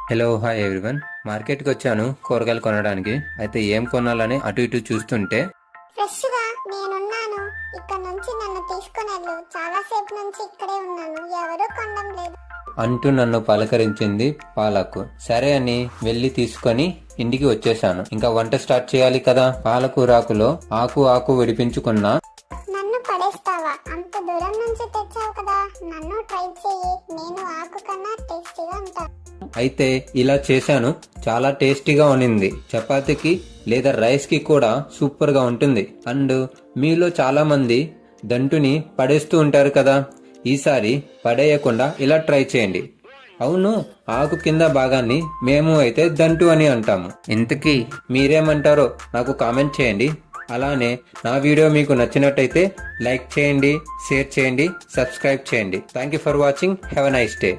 Hello hi everyone. మార్కెట్కి వచ్చాను కూరగాయలు కొనడానికి. అయితే ఏం కొనాలని అటు ఇటు చూస్తుంటే ఫ్రెష్ గా నేనున్నాను, ఇక్కడ నుంచి నన్ను తీసుకుని వెళ్ళు. చాలా సేపు నుంచి ఇక్కడే ఉన్నాను, ఎవరూ కొనడం లేదు అంటూ నన్ను పలకరించింది పాలకు. సరే అని వెళ్లి తీసుకొని ఇంటికి వచ్చేసాను. ఇంకా వంట స్టార్ట్ చేయాలి కదా. పాలకూరాకులో ఆకు విడిపించుకున్నా. నన్ను పడేస్తావా? అంత దూరం నుంచి తెచ్చావు కదా, నన్ను ట్రై చెయ్యి. నేను ఆకు కన్నా టేస్టీగా ఉంటాను. అయితే ఇలా చేశాను. చాలా టేస్టీగా ఉన్నింది. చపాతీకి లేదా రైస్ కి కూడా సూపర్ గా ఉంటుంది. అండ్ మీలో చాలా మంది దంటుని పడేస్తూ ఉంటారు కదా. ఈసారి పడేయకుండా ఇలా ట్రై చేయండి. అవును, ఆకు కింద భాగాన్ని మేము అయితే దంటు అని అంటాము. ఇంతకీ మీరేమంటారో నాకు కామెంట్ చేయండి. అలానే నా వీడియో మీకు నచ్చినట్టయితే లైక్ చేయండి, షేర్ చేయండి, సబ్స్క్రైబ్ చేయండి. Thank you for watching. Have a nice day.